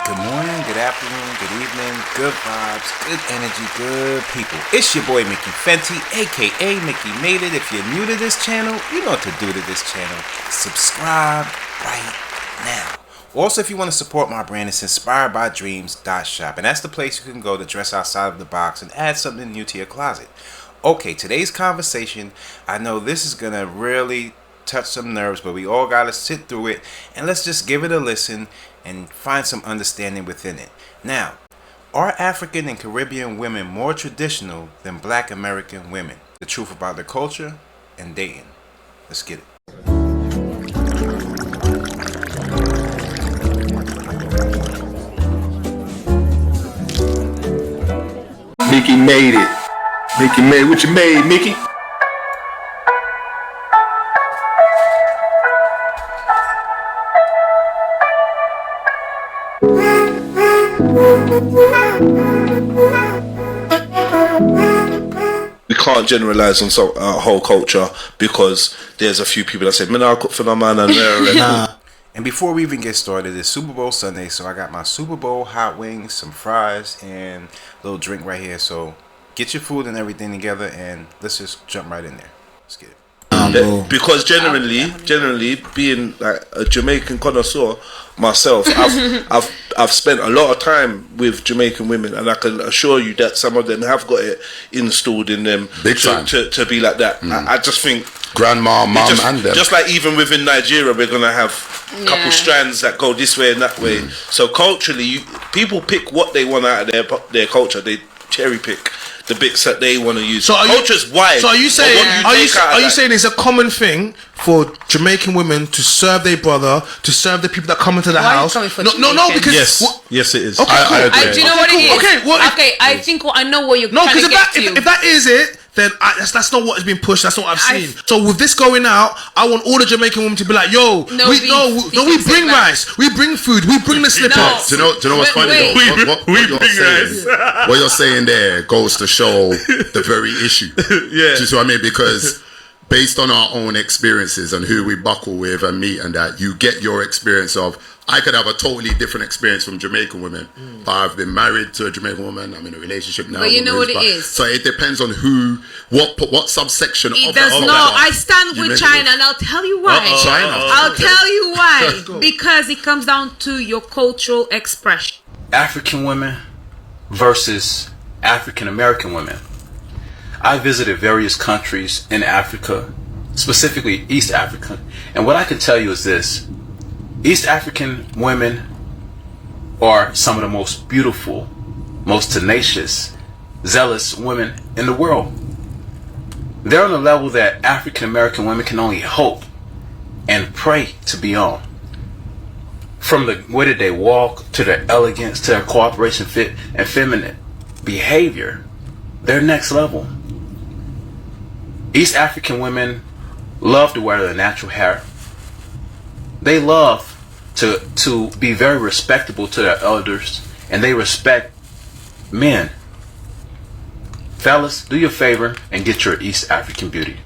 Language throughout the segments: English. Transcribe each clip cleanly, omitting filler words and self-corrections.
Good morning, good afternoon, good evening, good vibes, good energy, good people. It's your boy Mickey Fenty, aka Mickey Made It. If you're new to this channel, you know what to do to this channel. Subscribe right now. Also, if you want to support my brand, it's inspiredbydreams.shop, and that's the place you can go to dress outside of the box and add something new to your closet. Okay, today's conversation, I know this is gonna really touch some nerves, but we all gotta sit through it and let's just give it a listen and find some understanding within it. Now, are African and Caribbean women more traditional than Black American women? The truth about their culture and dating. Let's get it. Mickey made it. Mickey made what you made, Mickey. We can't generalize on whole culture because there's a few people that say, "Man, I'll cook for my man and And before we even get started, it's Super Bowl Sunday, so I got my Super Bowl hot wings, some fries, and a little drink right here. So get your food and everything together, and let's just jump right in there. Let's get it. Because generally, being like a Jamaican connoisseur myself, I've spent a lot of time with Jamaican women, and I can assure you that some of them have got it installed in them to be like that. I just think grandma, mom, and them. Just like even within Nigeria, we're gonna have a couple strands that go this way and that way. So culturally, people pick what they want out of their culture. They cherry pick the bits that they want to use. So culture's wide. So are you saying saying it's a common thing for Jamaican women to serve their brother, to serve the people that come into the house? No, because yes, it is. Okay, cool. I agree. Do you know what it is? Okay, I think I know what you're trying to get to. If that is it, then that's not what has been pushed. That's not what I've seen. So with this going out, I want all the Jamaican women to be like, "Yo, we bring rice, we bring food, we bring the slippers." Do you know what's funny though? What you're saying there goes to show the very issue. Do you see what I mean? Because based on our own experiences and who we buckle with and meet and that, you get your experience of. I could have a totally different experience from Jamaican women. But I've been married to a Jamaican woman. I'm in a relationship now. But you know what it is. So it depends on what subsection it does not. I stand with China, and I'll tell you why. I'll tell you why. Because it comes down to your cultural expression. African women versus African American women. I visited various countries in Africa, specifically East Africa, and what I can tell you is this. East African women are some of the most beautiful, most tenacious, zealous women in the world. They're on a level that African American women can only hope and pray to be on. From the way that they walk, to their elegance, to their cooperation, fit, and feminine behavior, they're next level. East African women love to wear their natural hair. They love to be very respectable to their elders, and they respect men. Fellas, do your favor and get your East African beauty.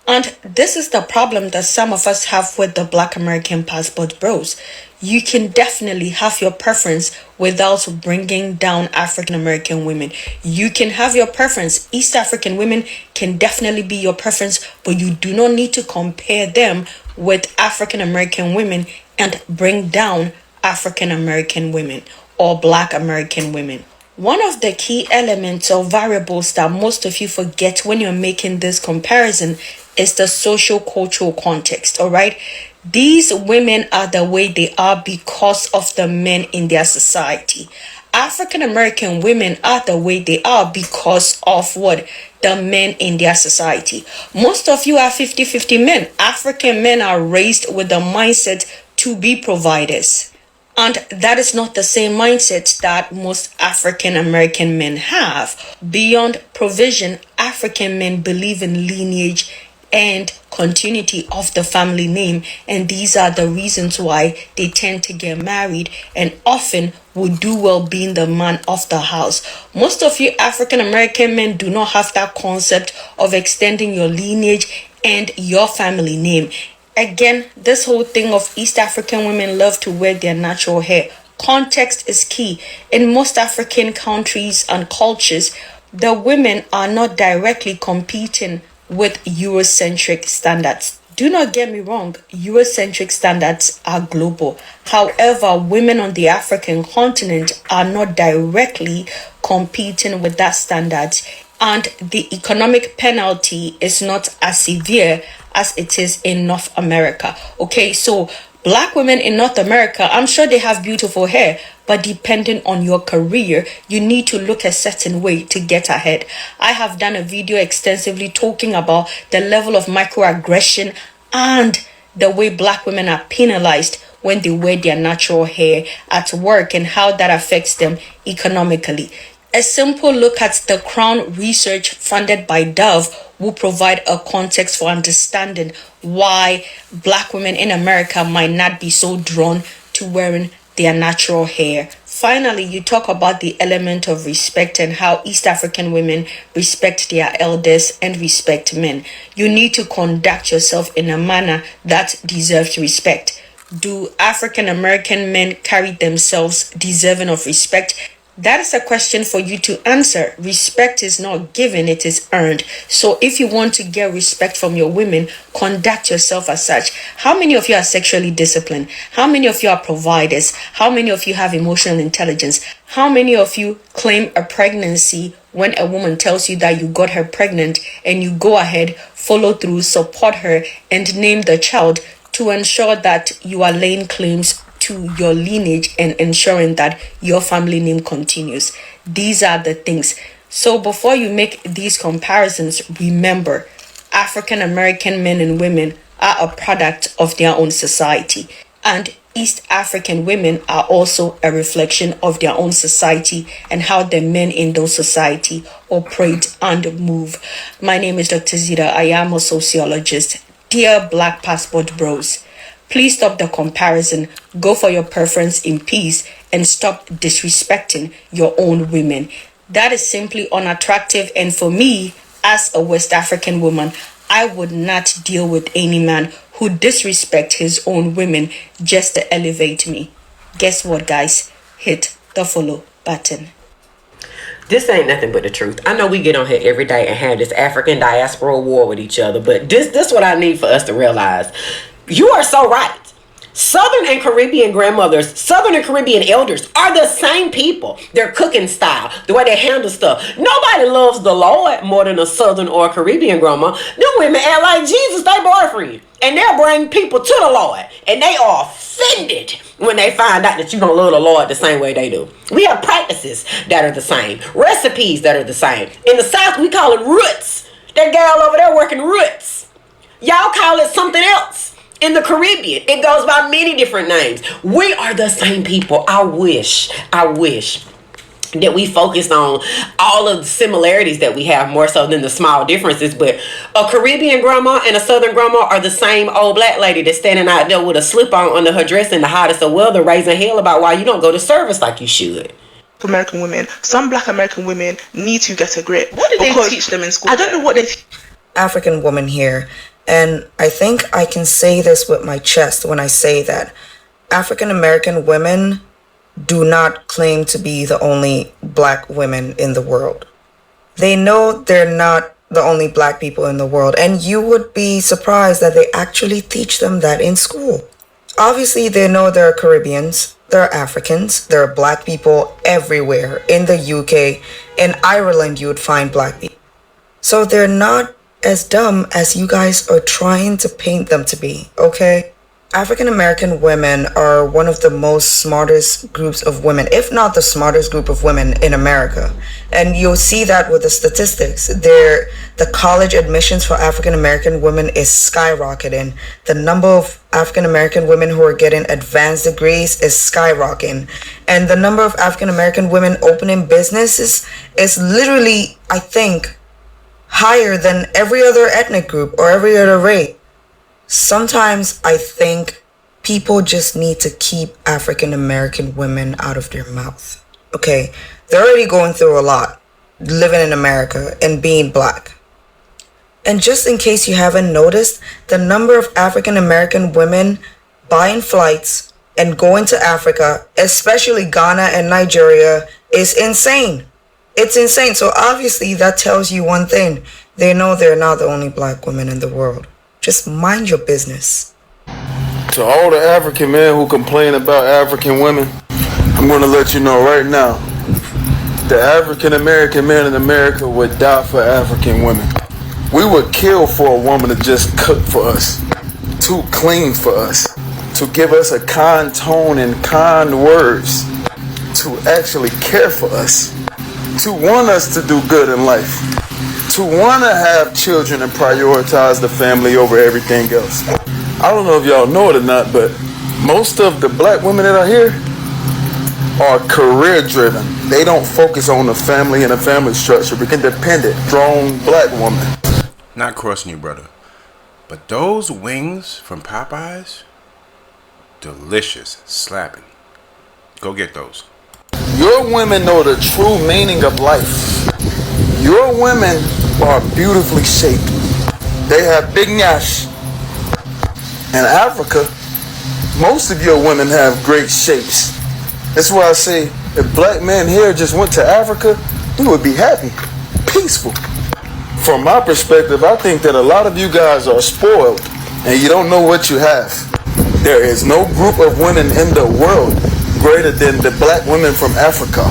And this is the problem that some of us have with the Black American passport bros. You can definitely have your preference without bringing down African American women. You can have your preference. East African women can definitely be your preference, but you do not need to compare them with African American women and bring down African American women or Black American women. One of the key elements or variables that most of you forget when you're making this comparison is the social cultural context, all right? These women are the way they are because of the men in their society. African American women are the way they are because of what? The men in their society. Most of you are 50-50 men. African men are raised with the mindset to be providers. And that is not the same mindset that most African American men have. Beyond provision, African men believe in lineage and continuity of the family name, and these are the reasons why they tend to get married and often would do well being the man of the house. Most of you African American men do not have that concept of extending your lineage and your family name. Again, this whole thing of East African women love to wear their natural hair. Context is key. In most African countries and cultures, the women are not directly competing with Eurocentric standards. Do not get me wrong, Eurocentric standards are global. However, women on the African continent are not directly competing with that standard, and the economic penalty is not as severe as it is in North America. Okay, so Black women in North America, I'm sure they have beautiful hair, but depending on your career, you need to look a certain way to get ahead. I have done a video extensively talking about the level of microaggression and the way Black women are penalized when they wear their natural hair at work and how that affects them economically. A simple look at the Crown research funded by Dove will provide a context for understanding why Black women in America might not be so drawn to wearing their natural hair. Finally, you talk about the element of respect and how East African women respect their elders and respect men. You need to conduct yourself in a manner that deserves respect. Do African American men carry themselves deserving of respect? That is a question for you to answer. Respect is not given, it is earned. So if you want to get respect from your women, conduct yourself as such. How many of you are sexually disciplined? How many of you are providers? How many of you have emotional intelligence? How many of you claim a pregnancy when a woman tells you that you got her pregnant and you go ahead, follow through, support her, and name the child to ensure that you are laying claims to your lineage and ensuring that your family name continues? These are the things. So before you make these comparisons, remember, African American men and women are a product of their own society, and East African women are also a reflection of their own society and how the men in those society operate and move. My name is Dr. Zita. I am a sociologist. Dear Black Passport Bros, please stop the comparison, go for your preference in peace, and stop disrespecting your own women. That is simply unattractive, and for me, as a West African woman, I would not deal with any man who disrespects his own women just to elevate me. Guess what, guys? Hit the follow button. This ain't nothing but the truth. I know we get on here every day and have this African diaspora war with each other, but this what I need for us to realize. You are so right. Southern and Caribbean grandmothers, Southern and Caribbean elders are the same people. Their cooking style, the way they handle stuff. Nobody loves the Lord more than a Southern or a Caribbean grandma. Them women act like Jesus, their boyfriend. And they'll bring people to the Lord. And they are offended when they find out that you don't love the Lord the same way they do. We have practices that are the same. Recipes that are the same. In the South, we call it roots. That gal over there working roots. Y'all call it something else. In the Caribbean, it goes by many different names. We are the same people. I wish that we focused on all of the similarities that we have more so than the small differences. But a Caribbean grandma and a Southern grandma are the same old black lady that's standing out there with a slip-on under her dress in the hottest of weather, raising hell about why you don't go to service like you should. American women, some Black American women need to get a grip. What do they teach them in school? I don't know what they African woman here. And I think I can say this with my chest when I say that African American women do not claim to be the only Black women in the world. They know they're not the only Black people in the world, and you would be surprised that they actually teach them that in school. Obviously, they know there are Caribbeans, there are Africans, there are Black people everywhere. In the UK, in Ireland, you would find Black people. So they're not as dumb as you guys are trying to paint them to be, okay? African American women are one of the most smartest groups of women, if not the smartest group of women in America. And you'll see that with the statistics. The college admissions for African American women is skyrocketing. The number of African American women who are getting advanced degrees is skyrocketing. And the number of African American women opening businesses is literally, I think, higher than every other ethnic group or every other race. Sometimes I think people just need to keep African American women out of their mouth. Okay, they're already going through a lot living in America and being Black. And just in case you haven't noticed, the number of African American women buying flights and going to Africa, especially Ghana and Nigeria, is insane. It's insane. So obviously that tells you one thing. They know they're not the only black women in the world. Just mind your business. To all the African men who complain about African women, I'm going to let you know right now, the African American men in America would die for African women. We would kill for a woman to just cook for us, to clean for us, to give us a kind tone and kind words, to actually care for us, to want us to do good in life, to want to have children and prioritize the family over everything else. I don't know if y'all know it or not, but most of the black women that are here are career driven. They don't focus on the family and the family structure. But independent, strong black woman. Not crossing you, brother, but those wings from Popeyes, delicious, slapping. Go get those. Your women know the true meaning of life. Your women are beautifully shaped. They have big nyash. In Africa, most of your women have great shapes. That's why I say, if black men here just went to Africa, we would be happy, peaceful. From my perspective, I think that a lot of you guys are spoiled and you don't know what you have. There is no group of women in the world greater than the black women from Africa.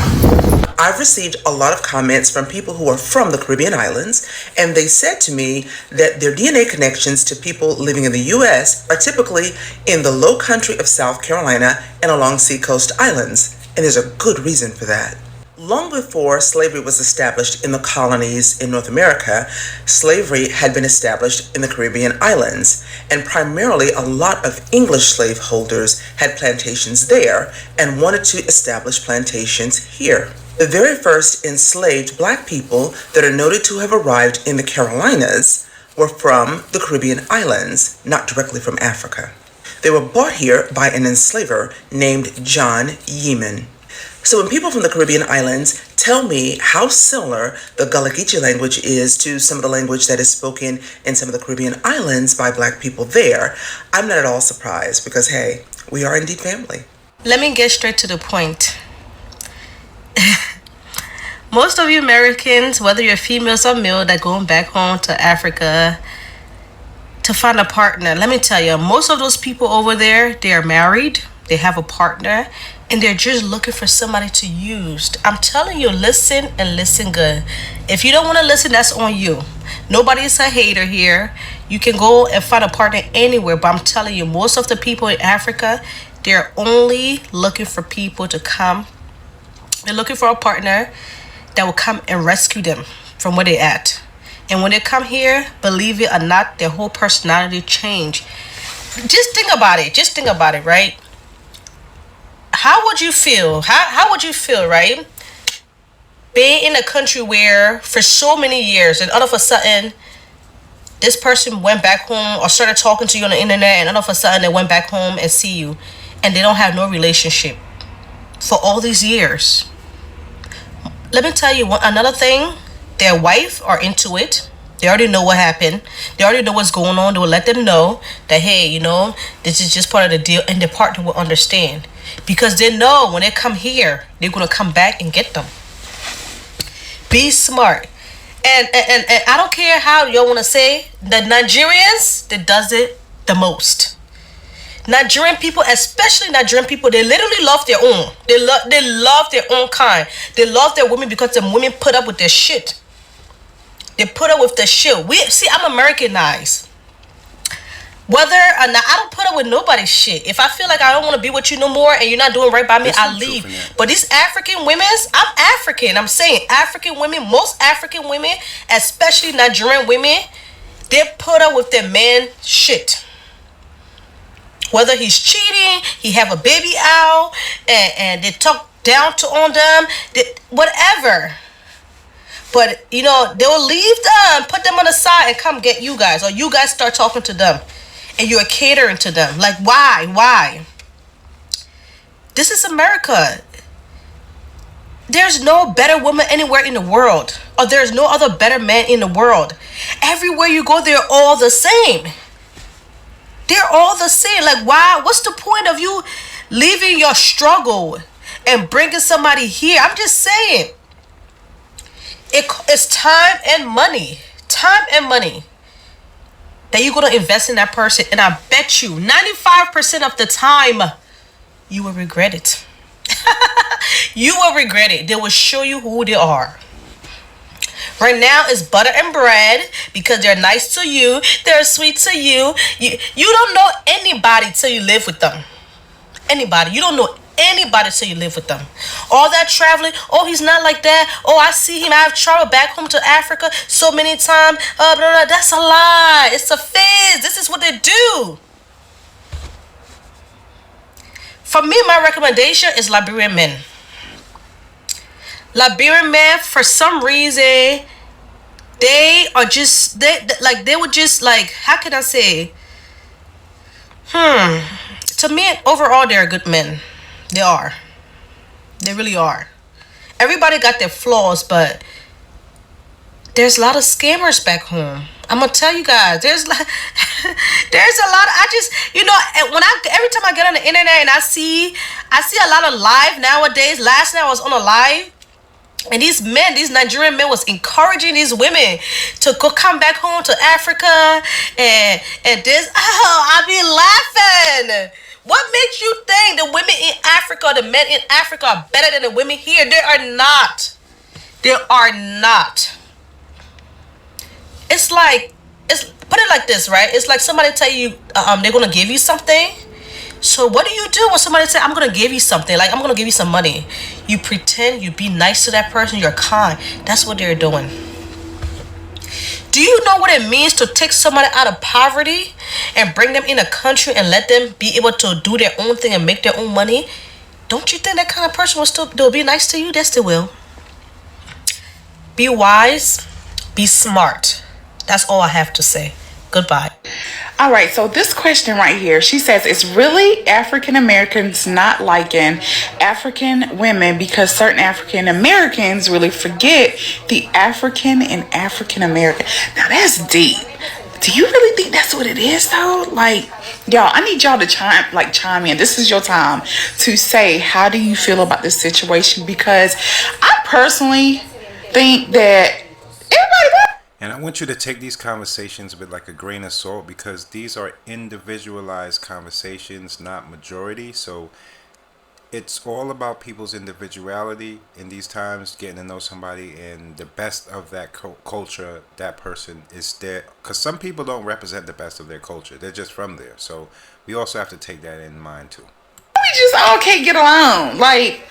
I've received a lot of comments from people who are from the Caribbean islands, and they said to me that their DNA connections to people living in the U.S. are typically in the low country of South Carolina and along seacoast islands, and there's a good reason for that. Long before slavery was established in the colonies in North America, slavery had been established in the Caribbean islands, and primarily a lot of English slaveholders had plantations there and wanted to establish plantations here. The very first enslaved black people that are noted to have arrived in the Carolinas were from the Caribbean islands, not directly from Africa. They were brought here by an enslaver named John Yeaman. So when people from the Caribbean islands tell me how similar the Gullah Geechee language is to some of the language that is spoken in some of the Caribbean islands by black people there, I'm not at all surprised because, hey, we are indeed family. Let me get straight to the point. Most of you Americans, whether you're females or male, that going back home to Africa to find a partner, let me tell you, most of those people over there, they are married, they have a partner, and they're just looking for somebody to use. I'm telling you, listen and listen good. If you don't want to listen, that's on you. Nobody's a hater here. You can go and find a partner anywhere, but I'm telling you, most of the people in Africa, they're only looking for people to come. They're looking for a partner that will come and rescue them from where they're at. And when they come here, believe it or not, their whole personality change. Just think about it. Just think about it, right? How would you feel? How would you feel, right? Being in a country where for so many years and all of a sudden this person went back home or started talking to you on the internet and all of a sudden they went back home and see you and they don't have no relationship for all these years. Let me tell you another thing. Their wife are into it. They already know what happened. They already know what's going on. They will let them know that, hey, you know, this is just part of the deal, and their partner will understand. Because they know when they come here, they're going to come back and get them. Be smart. And I don't care how y'all want to say, the Nigerians, that does it the most. Nigerian people, especially Nigerian people, they literally love their own. They love their own kind. They love their women because the women put up with their shit. They put up with the shit. I'm Americanized. Whether or not, I don't put up with nobody's shit. If I feel like I don't want to be with you no more and you're not doing right by me, I leave. But these African women, I'm African. I'm saying African women, most African women, especially Nigerian women, they put up with their man shit. Whether he's cheating, he have a baby out, and they talk down on them, whatever. But, you know, they will leave them, put them on the side and come get you guys. Or you guys start talking to them. And you're catering to them. Like, why? Why? This is America. There's no better woman anywhere in the world. Or there's no other better man in the world. Everywhere you go, they're all the same. They're all the same. Like, why? What's the point of you leaving your struggle and bringing somebody here. I'm just saying, it's time and money that you're gonna invest in that person, and I bet you 95% of the time you will regret it. You will regret it. They will show you who they are. Right now it's butter and bread because they're nice to you, they're sweet to you. You don't know anybody till you live with them. Anybody. You don't know anybody till you live with them. All that traveling, oh, he's not like that. Oh, I see him. I've traveled back home to Africa so many times. Blah, blah. That's a lie. It's a fizz. This is what they do. For me, my recommendation is Liberian men. Liberian men, for some reason, they are just, they would just like, how can I say? To me, overall, they're good men. They are. They really are. Everybody got their flaws, but there's a lot of scammers back home. I'm gonna tell you guys, there's a lot. I just, every time I get on the internet and I see a lot of live nowadays. Last night I was on a live, and these Nigerian men was encouraging these women to come back home to Africa and this. Oh, I be laughing. What makes you think the women in Africa, the men in Africa are better than the women here? They are not. They are not. It's put it like this, right? It's like somebody tell you they're gonna give you something. So what do you do when somebody say, I'm gonna give you something, like I'm gonna give you some money? You pretend, you be nice to that person, you're kind. That's what they're doing. Do you know what it means to take somebody out of poverty and bring them in a country and let them be able to do their own thing and make their own money? Don't you think that kind of person they'll be nice to you? Yes, they will. Be wise, be smart. That's all I have to say. Goodbye. All right, so this question right here, she says, it's really African Americans not liking African women because certain African Americans really forget the African and African American. Now that's deep. Do you really think that's what it is though? Like, y'all, I need y'all to chime in. This is your time to say, how do you feel about this situation? Because I personally think that everybody. And I want you to take these conversations with like a grain of salt, because these are individualized conversations, not majority. So it's all about people's individuality in these times, getting to know somebody, and the best of that culture, that person is there. Because some people don't represent the best of their culture. They're just from there. So we also have to take that in mind too. We just all can't get along. Like,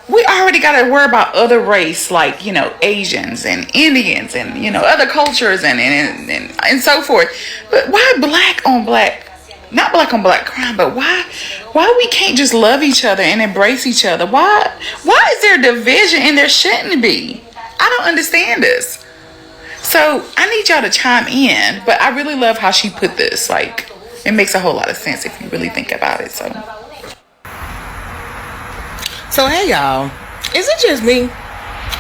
we already got to worry about other race, like, Asians and Indians and, other cultures and so forth. But why black on black, not black on black crime, but why we can't just love each other and embrace each other? Why is there division and there shouldn't be? I don't understand this. So I need y'all to chime in, but I really love how she put this. Like, it makes a whole lot of sense if you really think about it. So hey y'all, is it just me,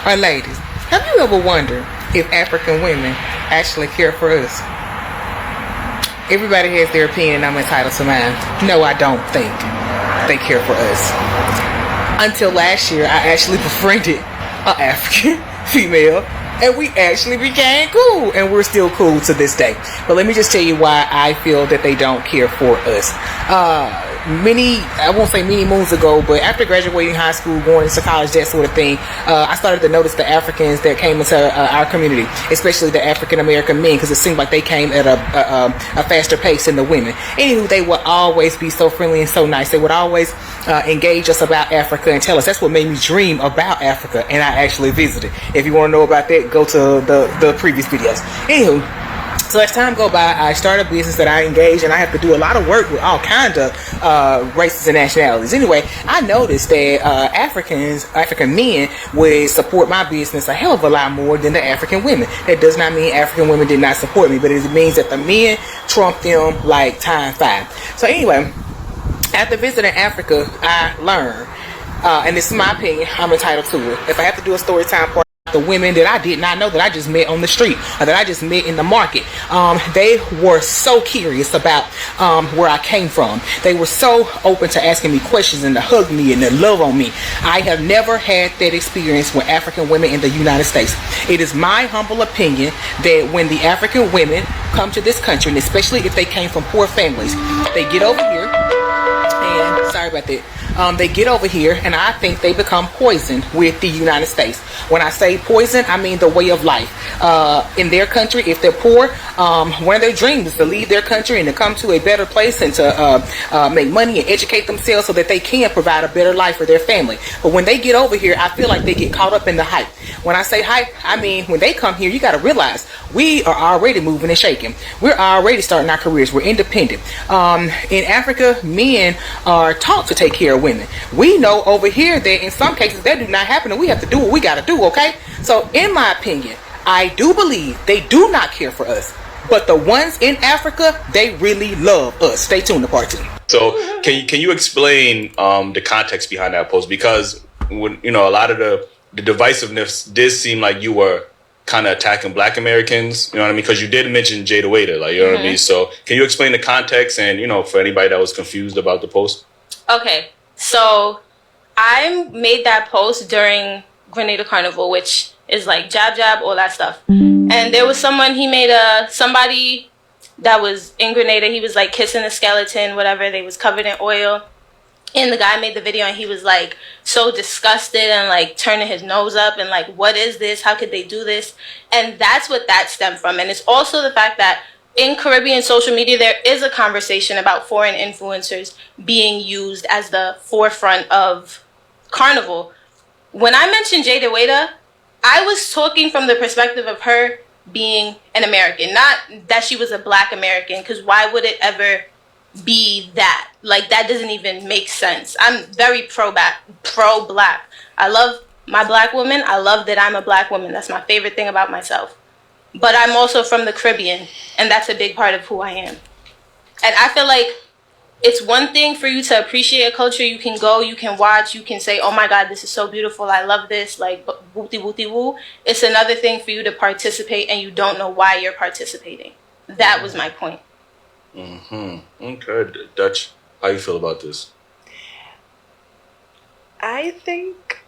or ladies, have you ever wondered if African women actually care for us? Everybody has their opinion, I'm entitled to mine. No, I don't think they care for us. Until last year, I actually befriended an African female, and we actually became cool, and we're still cool to this day. But let me just tell you why I feel that they don't care for us. I won't say many moons ago, but after graduating high school, going to college, that sort of thing, I started to notice the Africans that came into our community, especially the African American men, because it seemed like they came at a faster pace than the women. Anywho, they would always be so friendly and so nice. They would always engage us about Africa and tell us. That's what made me dream about Africa, and I actually visited. If you want to know about that, go to the previous videos. Anywho, so as time go by, I started a business that I engage, and I have to do a lot of work with all kinds of races and nationalities. Anyway, I noticed that African men would support my business a hell of a lot more than the African women. That does not mean African women did not support me, but it means that the men trumped them like time 5. So anyway, after visiting Africa, I learned, and this is my opinion, I'm entitled to it. If I have to do a story time part, the women that I did not know that I just met on the street or that I just met in the market. They were so curious about where I came from. They were so open to asking me questions and to hug me and to love on me. I have never had that experience with African women in the United States. It is my humble opinion that when the African women come to this country, and especially if they came from poor families, they get over here and sorry about that. They get over here and I think they become poisoned with the United States. When I say poison, I mean the way of life. In their country, if they're poor, one of their dreams is to leave their country and to come to a better place and to make money and educate themselves so that they can provide a better life for their family. But when they get over here, I feel like they get caught up in the hype. When I say hype, I mean when they come here, you got to realize we are already moving and shaking. We're already starting our careers. We're independent. In Africa, men are taught to take care of women. We know over here that in some cases that do not happen and we have to do what we got to do, okay? So in my opinion, I do believe they do not care for us. But the ones in Africa, they really love us. Stay tuned to part 2. So can you explain the context behind that post? Because when a lot of the divisiveness did seem like you were kind of attacking Black Americans, you know what I mean? Because you did mention Jada Waiter, like, you know what I mean? So can you explain the context and, for anybody that was confused about the post? Okay, so I made that post during Grenada Carnival, which is like jab, all that stuff. And there was somebody that was in Grenada, he was like kissing a skeleton, whatever, they was covered in oil. And the guy made the video and he was like so disgusted and like turning his nose up and like, what is this? How could they do this? And that's what that stemmed from. And it's also the fact that in Caribbean social media, there is a conversation about foreign influencers being used as the forefront of Carnival. When I mentioned Jada Waiter, I was talking from the perspective of her being an American, not that she was a Black American, because why would it ever be that? Like, that doesn't even make sense. I'm very pro-Black. I love my Black woman. I love that I'm a Black woman. That's my favorite thing about myself. But I'm also from the Caribbean, and that's a big part of who I am. And I feel like it's one thing for you to appreciate a culture. You can go, you can watch, you can say, oh my God, this is so beautiful, I love this, like, woo-woo-woo. It's another thing for you to participate and you don't know why you're participating. That was my point. Okay, Dutch, how you feel about this? I think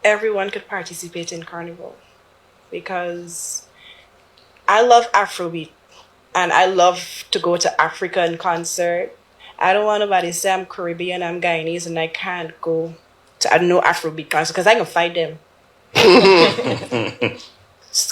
everyone could participate in Carnival because I love Afrobeat and I love to go to African concert. I don't want nobody to say I'm Caribbean, I'm Guyanese, and I can't go to no Afrobeat concert because I can fight them.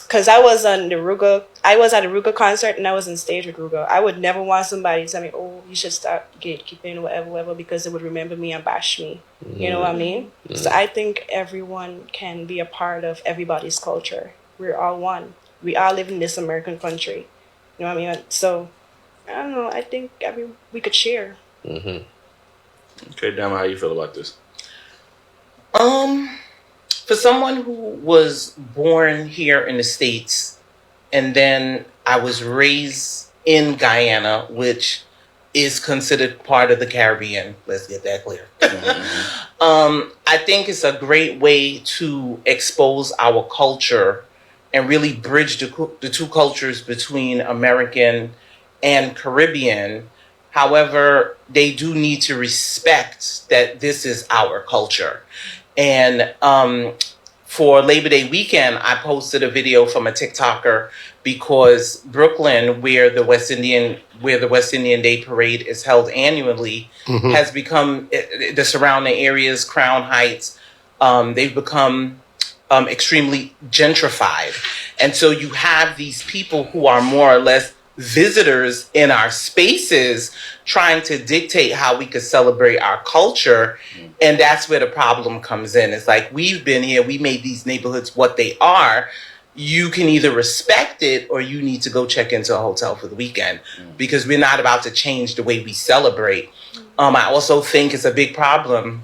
Because I was at the Ruga concert and I was on stage with Ruga. I would never want somebody to tell me, oh, you should start gatekeeping, whatever, because they would remember me and bash me. You know what I mean? So I think everyone can be a part of everybody's culture. We're all one. We all live in this American country. You know what I mean? So, I don't know. I think we could share. Okay, Dama, how you feel about this? For someone who was born here in the States and then I was raised in Guyana, which is considered part of the Caribbean. Let's get that clear. I think it's a great way to expose our culture and really bridge the two cultures between American and Caribbean. However, they do need to respect that this is our culture. And for Labor Day weekend, I posted a video from a TikToker because Brooklyn, where the West Indian Day Parade is held annually, has become, the surrounding areas, Crown Heights, they've become extremely gentrified. And so you have these people who are more or less visitors in our spaces trying to dictate how we could celebrate our culture. And that's where the problem comes in. It's like, we've been here, we made these neighborhoods what they are. You can either respect it or you need to go check into a hotel for the weekend because we're not about to change the way we celebrate. I also think it's a big problem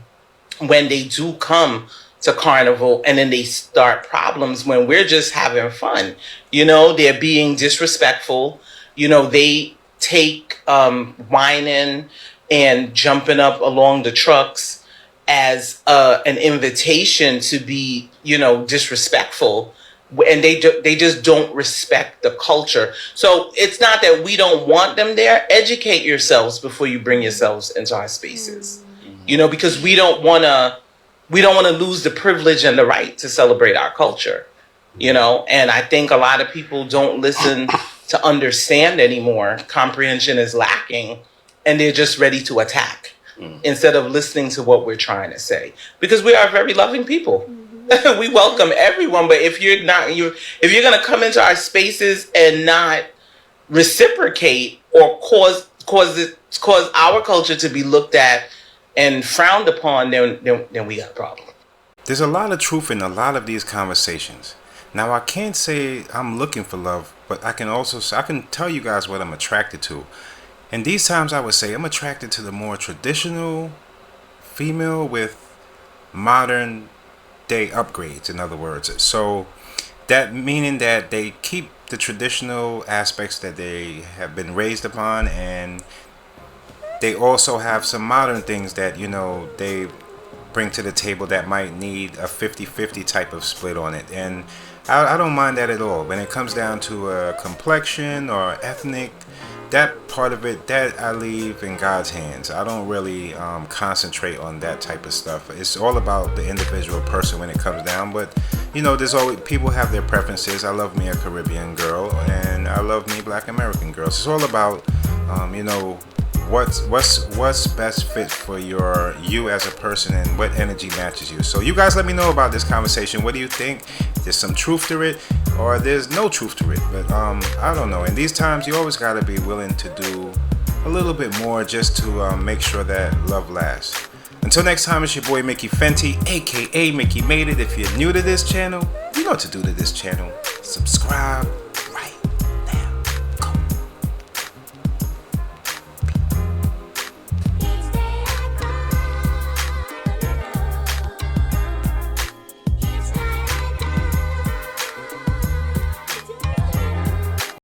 when they do come to Carnival and then they start problems when we're just having fun. You know, they're being disrespectful. You know, they take whining and jumping up along the trucks as an invitation to be, disrespectful, and they just don't respect the culture. So it's not that we don't want them there. Educate yourselves before you bring yourselves into our spaces, because we don't want to lose the privilege and the right to celebrate our culture, and I think a lot of people don't listen to understand anymore. Comprehension is lacking, and they're just ready to attack instead of listening to what we're trying to say, because we are very loving people. We welcome everyone, but if you're going to come into our spaces and not reciprocate or cause our culture to be looked at and frowned upon, then we got a problem. There's a lot of truth in a lot of these conversations. Now, I can't say I'm looking for love, but I can tell you guys what I'm attracted to. And these times I would say I'm attracted to the more traditional female with modern day upgrades, in other words. So that meaning that they keep the traditional aspects that they have been raised upon, and they also have some modern things that, they bring to the table that might need a 50-50 type of split on it. And I don't mind that at all. When it comes down to a complexion or ethnic, that part of it, that I leave in God's hands. I don't really concentrate on that type of stuff. It's all about the individual person when it comes down. But there's always, people have their preferences. I love me a Caribbean girl, and I love me Black American girls. It's all about what's best fit for you as a person, and what energy matches you. So you guys let me know about this conversation. What do you think? There's some truth to it, or there's no truth to it. But I don't know. In these times, you always got to be willing to do a little bit more just to make sure that love lasts. Until next time, it's your boy Mickey Fenty, aka Mickey Made It. If you're new to this channel, you know what to do to this channel. Subscribe,